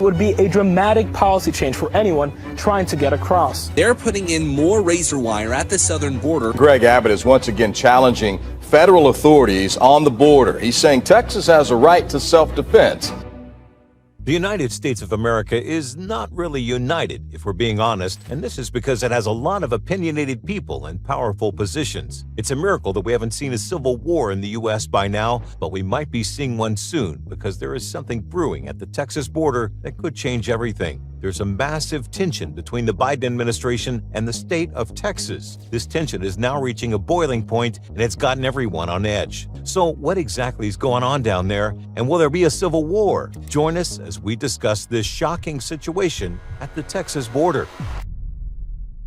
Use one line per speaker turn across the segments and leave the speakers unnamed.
It would be a dramatic policy change for anyone trying to get across.
They're putting in more razor wire at the southern border.
Greg Abbott is once again challenging federal authorities on the border. He's saying Texas has a right to self-defense.
The United States of America is not really united, if we're being honest, and this is because it has a lot of opinionated people in powerful positions. It's a miracle that we haven't seen a civil war in the U.S. by now, but we might be seeing one soon because there is something brewing at the Texas border that could change everything. There's a massive tension between the Biden administration and the state of Texas. This tension is now reaching a boiling point, and it's gotten everyone on edge. So what exactly is going on down there, and will there be a civil war? Join us as we discuss this shocking situation at the Texas border.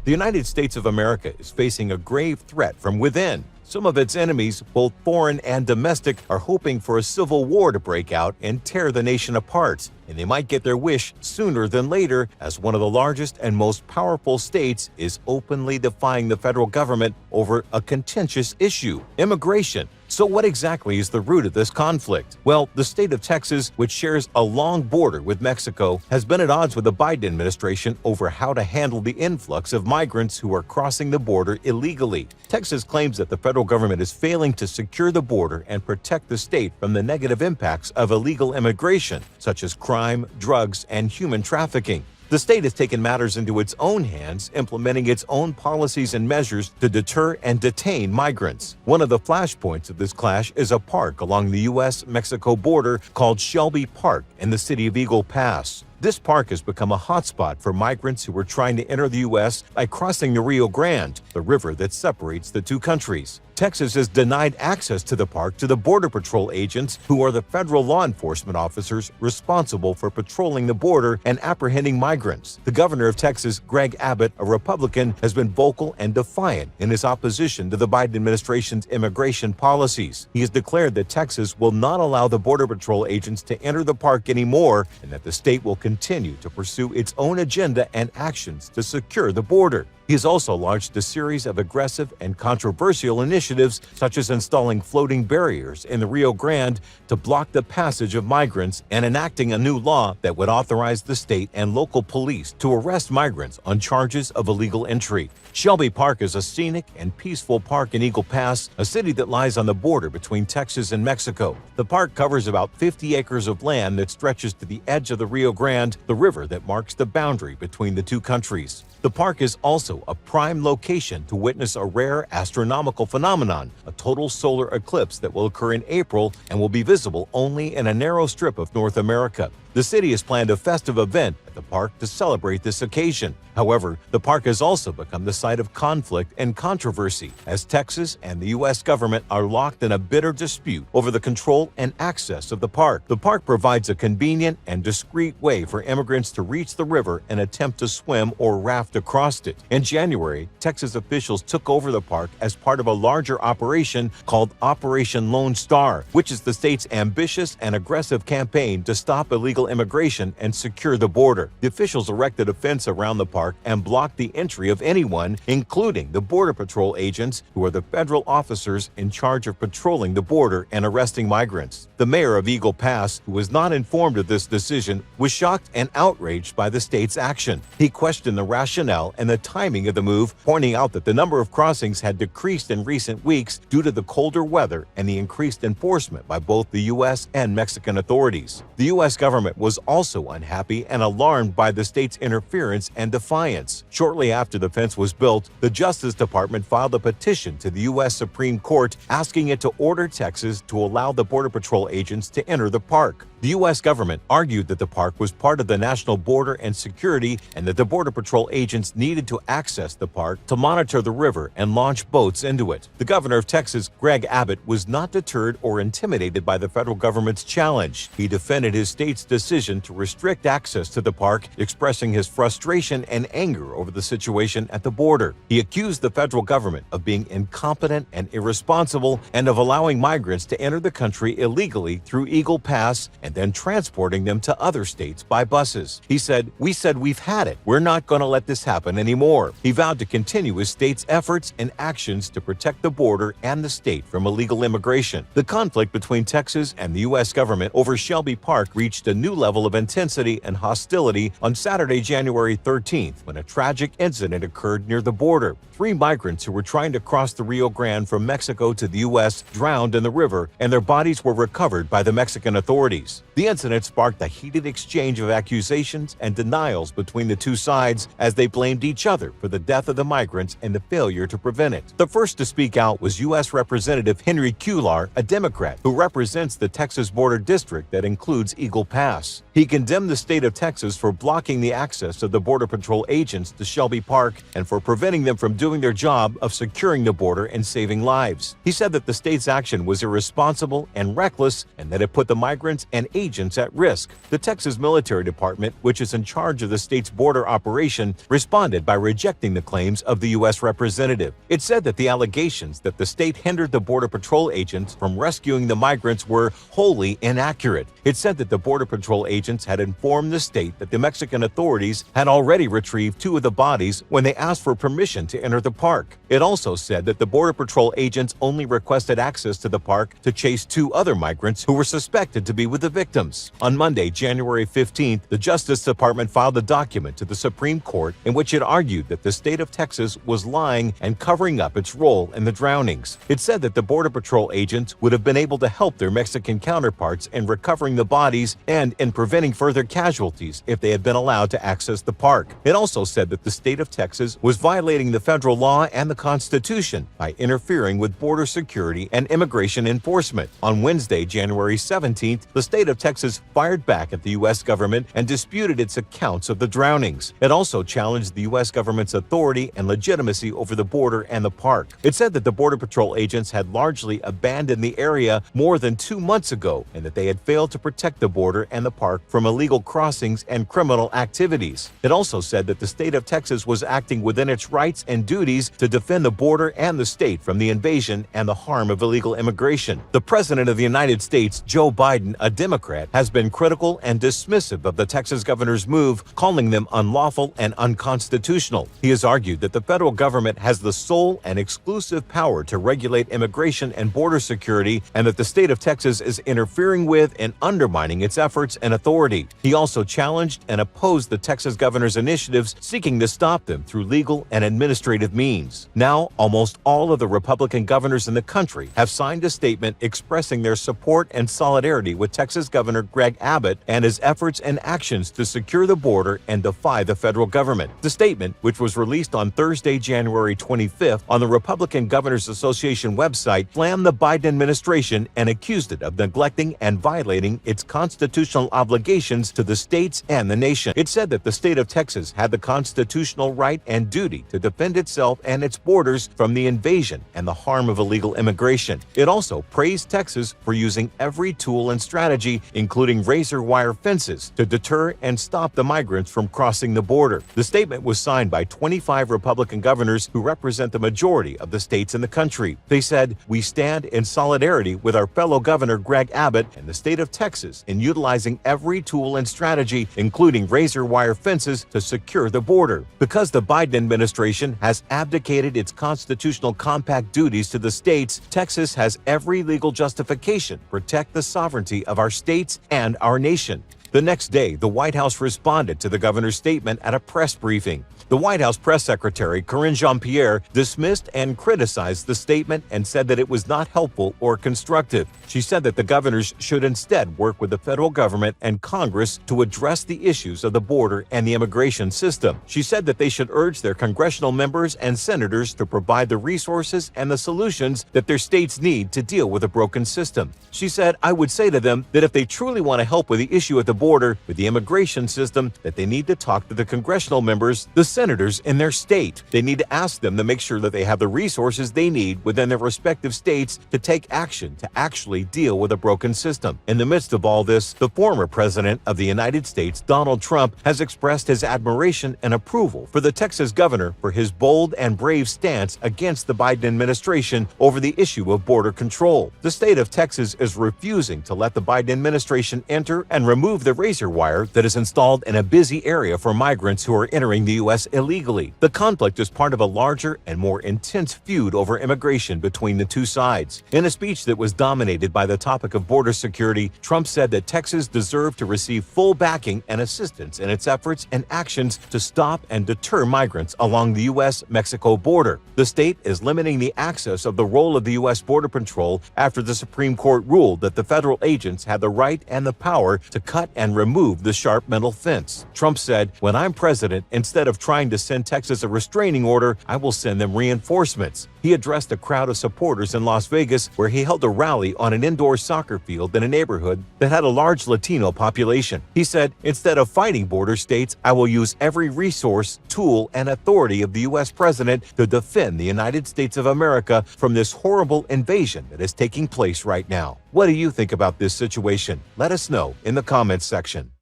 The United States of America is facing a grave threat from within. Some of its enemies, both foreign and domestic, are hoping for a civil war to break out and tear the nation apart. And they might get their wish sooner than later, as one of the largest and most powerful states is openly defying the federal government over a contentious issue: immigration. So what exactly is the root of this conflict? Well, the state of Texas, which shares a long border with Mexico, has been at odds with the Biden administration over how to handle the influx of migrants who are crossing the border illegally. Texas claims that the federal government is failing to secure the border and protect the state from the negative impacts of illegal immigration, such as crime, drugs, and human trafficking. The state has taken matters into its own hands, implementing its own policies and measures to deter and detain migrants. One of the flashpoints of this clash is a park along the U.S.-Mexico border called Shelby Park in the city of Eagle Pass. This park has become a hotspot for migrants who are trying to enter the U.S. by crossing the Rio Grande, the river that separates the two countries. Texas has denied access to the park to the Border Patrol agents, who are the federal law enforcement officers responsible for patrolling the border and apprehending migrants. The governor of Texas, Greg Abbott, a Republican, has been vocal and defiant in his opposition to the Biden administration's immigration policies. He has declared that Texas will not allow the Border Patrol agents to enter the park anymore, and that the state will continue to pursue its own agenda and actions to secure the border. He has also launched a series of aggressive and controversial initiatives, such as installing floating barriers in the Rio Grande to block the passage of migrants and enacting a new law that would authorize the state and local police to arrest migrants on charges of illegal entry. Shelby Park is a scenic and peaceful park in Eagle Pass, a city that lies on the border between Texas and Mexico. The park covers about 50 acres of land that stretches to the edge of the Rio Grande, the river that marks the boundary between the two countries. The park is also a prime location to witness a rare astronomical phenomenon, a total solar eclipse that will occur in April and will be visible only in a narrow strip of North America. The city has planned a festive event at the park to celebrate this occasion. However, the park has also become the site of conflict and controversy, as Texas and the U.S. government are locked in a bitter dispute over the control and access of the park. The park provides a convenient and discreet way for immigrants to reach the river and attempt to swim or raft across it. In January, Texas officials took over the park as part of a larger operation called Operation Lone Star, which is the state's ambitious and aggressive campaign to stop illegal immigration and secure the border. The officials erected a fence around the park and blocked the entry of anyone, including the Border Patrol agents, who are the federal officers in charge of patrolling the border and arresting migrants. The mayor of Eagle Pass, who was not informed of this decision, was shocked and outraged by the state's action. He questioned the rationale and the timing of the move, pointing out that the number of crossings had decreased in recent weeks due to the colder weather and the increased enforcement by both the U.S. and Mexican authorities. The U.S. government was also unhappy and alarmed by the state's interference and defiance. Shortly after the fence was built, the Justice Department filed a petition to the U.S. Supreme Court asking it to order Texas to allow the Border Patrol agents to enter the park. The U.S. government argued that the park was part of the national border and security, and that the Border Patrol agents needed to access the park to monitor the river and launch boats into it. The governor of Texas, Greg Abbott, was not deterred or intimidated by the federal government's challenge. He defended his state's decision to restrict access to the park, expressing his frustration and anger over the situation at the border. He accused the federal government of being incompetent and irresponsible, and of allowing migrants to enter the country illegally through Eagle Pass, and and then transporting them to other states by buses. He said, "We said we've had it. We're not going to let this happen anymore." He vowed to continue his state's efforts and actions to protect the border and the state from illegal immigration. The conflict between Texas and the U.S. government over Shelby Park reached a new level of intensity and hostility on Saturday, January 13th, when a tragic incident occurred near the border. 3 migrants who were trying to cross the Rio Grande from Mexico to the U.S. drowned in the river, and their bodies were recovered by the Mexican authorities. The incident sparked a heated exchange of accusations and denials between the two sides as they blamed each other for the death of the migrants and the failure to prevent it. The first to speak out was U.S. Representative Henry Cuellar, a Democrat who represents the Texas border district that includes Eagle Pass. He condemned the state of Texas for blocking the access of the Border Patrol agents to Shelby Park and for preventing them from doing their job of securing the border and saving lives. He said that the state's action was irresponsible and reckless and that it put the migrants and agents at risk. The Texas Military Department, which is in charge of the state's border operation, responded by rejecting the claims of the U.S. representative. It said that the allegations that the state hindered the Border Patrol agents from rescuing the migrants were wholly inaccurate. It said that the Border Patrol agents had informed the state that the Mexican authorities had already retrieved 2 of the bodies when they asked for permission to enter the park. It also said that the Border Patrol agents only requested access to the park to chase 2 other migrants who were suspected to be with the victims. On Monday, January 15th, the Justice Department filed a document to the Supreme Court in which it argued that the state of Texas was lying and covering up its role in the drownings. It said that the Border Patrol agents would have been able to help their Mexican counterparts in recovering the bodies and in preventing further casualties if they had been allowed to access the park. It also said that the state of Texas was violating the federal law and the Constitution by interfering with border security and immigration enforcement. On Wednesday, January 17th, the state of Texas fired back at the U.S. government and disputed its accounts of the drownings. It also challenged the U.S. government's authority and legitimacy over the border and the park. It said that the Border Patrol agents had largely abandoned the area more than 2 months ago and that they had failed to protect the border and the park from illegal crossings and criminal activities. It also said that the state of Texas was acting within its rights and duties to defend the border and the state from the invasion and the harm of illegal immigration. The President of the United States, Joe Biden, a Democrat, has been critical and dismissive of the Texas governor's move, calling them unlawful and unconstitutional. He has argued that the federal government has the sole and exclusive power to regulate immigration and border security and that the state of Texas is interfering with and undermining its efforts and authority. He also challenged and opposed the Texas governor's initiatives seeking to stop them through legal and administrative means. Now, almost all of the Republican governors in the country have signed a statement expressing their support and solidarity with Texas Governor Greg Abbott and his efforts and actions to secure the border and defy the federal government. The statement, which was released on Thursday, January 25th on the Republican Governors Association website, slammed the Biden administration and accused it of neglecting and violating its constitutional obligations to the states and the nation. It said that the state of Texas had the constitutional right and duty to defend itself and its borders from the invasion and the harm of illegal immigration. It also praised Texas for using every tool and strategy, including razor wire fences, to deter and stop the migrants from crossing the border. The statement was signed by 25 Republican governors who represent the majority of the states in the country. They said, "We stand in solidarity with our fellow Governor Greg Abbott and the state of Texas in utilizing every tool and strategy, including razor wire fences, to secure the border." Because the Biden administration has abdicated its constitutional compact duties to the states, Texas has every legal justification to protect the sovereignty of our states and our nation. The next day, the White House responded to the governor's statement at a press briefing. The White House press secretary, Karine Jean-Pierre, dismissed and criticized the statement and said that it was not helpful or constructive. She said that the governors should instead work with the federal government and Congress to address the issues of the border and the immigration system. She said that they should urge their congressional members and senators to provide the resources and the solutions that their states need to deal with a broken system. She said, "I would say to them that if they truly want to help with the issue at the border with the immigration system that they need to talk to the congressional members, the senators in their state. They need to ask them to make sure that they have the resources they need within their respective states to take action to actually deal with a broken system. In the midst of all this, the former president of the United States, Donald Trump, has expressed his admiration and approval for the Texas governor for his bold and brave stance against the Biden administration over the issue of border control. The state of Texas is refusing to let the Biden administration enter and remove the razor wire that is installed in a busy area for migrants who are entering the U.S. illegally. The conflict is part of a larger and more intense feud over immigration between the two sides. In a speech that was dominated by the topic of border security, Trump said that Texas deserved to receive full backing and assistance in its efforts and actions to stop and deter migrants along the U.S.-Mexico border. The state is limiting the access of the role of the U.S. Border Patrol after the Supreme Court ruled that the federal agents had the right and the power to cut and remove the sharp metal fence. Trump said, "When I'm president, instead of trying to send Texas a restraining order, I will send them reinforcements." He addressed a crowd of supporters in Las Vegas where he held a rally on an indoor soccer field in a neighborhood that had a large Latino population. He said, "Instead of fighting border states, I will use every resource, tool, and authority of the U.S. president to defend the United States of America from this horrible invasion that is taking place right now." What do you think about this situation? Let us know in the comments section.